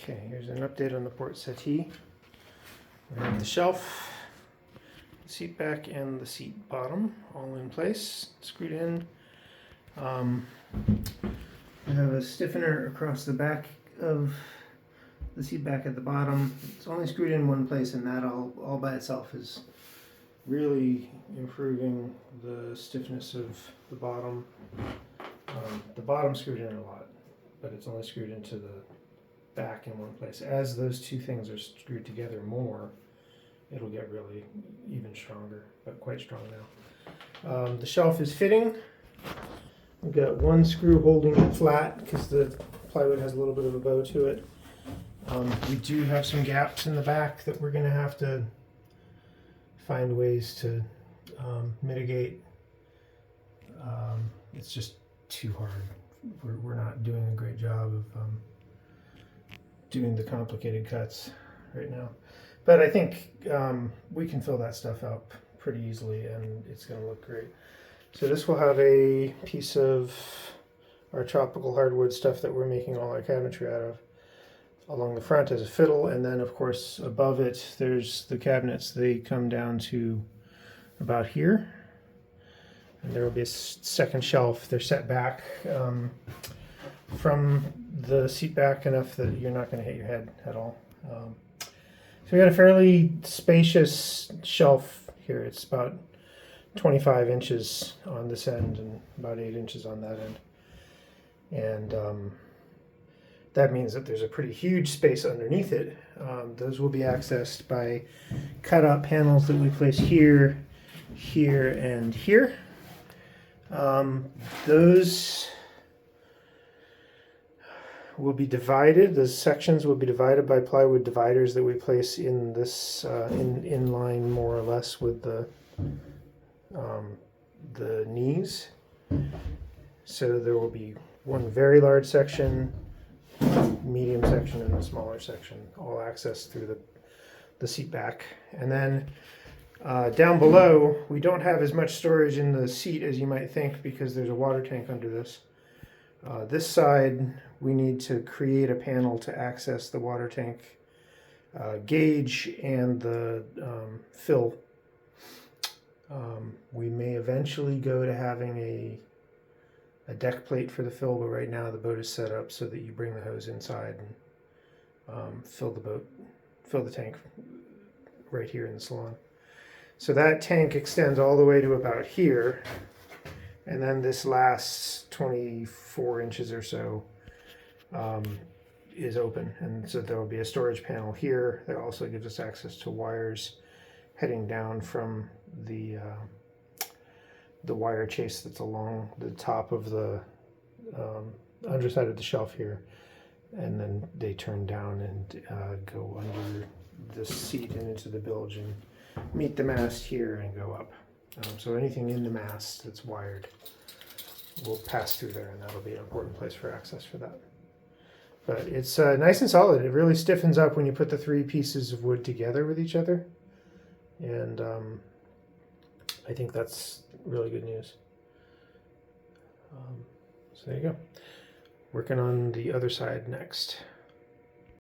Okay, here's an update on the port settee. We have the shelf, the seat back, and the seat bottom all in place, screwed in. We have a stiffener across the back of the seat back at the bottom. It's only screwed in one place, and that all by itself is really improving the stiffness of the bottom. The bottom screwed in a lot, but it's only screwed into the back in one place. As those two things are screwed together more, it'll get really even stronger, but quite strong now. The shelf is fitting. We've got one screw holding it flat because the plywood has a little bit of a bow to it. We do have some gaps in the back that we're going to have to find ways to mitigate. It's just too hard. We're not doing a great job of doing the complicated cuts right now. But I think we can fill that stuff up pretty easily and it's going to look great. So this will have a piece of our tropical hardwood stuff that we're making all our cabinetry out of along the front as a fiddle, and then of course above it there's the cabinets. They come down to about here, and there will be a second shelf. They're set back from the seat back enough that you're not going to hit your head at all. So we got a fairly spacious shelf here. It's about 25 inches on this end and about 8 inches on that end. And that means that there's a pretty huge space underneath it. Those will be accessed by cut-out panels that we place here, here, and here. Those will be divided. The sections will be divided by plywood dividers that we place in this in line more or less with the knees. So there will be one very large section, medium section, and a smaller section, all accessed through the seat back. And then down below, we don't have as much storage in the seat as you might think because there's a water tank under this. This side, we need to create a panel to access the water tank gauge and the fill. We may eventually go to having a deck plate for the fill, but right now the boat is set up so that you bring the hose inside and fill the tank right here in the salon. So that tank extends all the way to about here, and then this last 24 inches or so is open, and so there will be a storage panel here that also gives us access to wires heading down from the wire chase that's along the top of the underside of the shelf here, and then they turn down and go under the seat and into the bilge and meet the mast here and go up. So anything in the mast that's wired will pass through there, and that'll be an important place for access for that. But it's nice and solid. It really stiffens up when you put the three pieces of wood together with each other, and I think that's really good news. So there you go. Working on the other side next.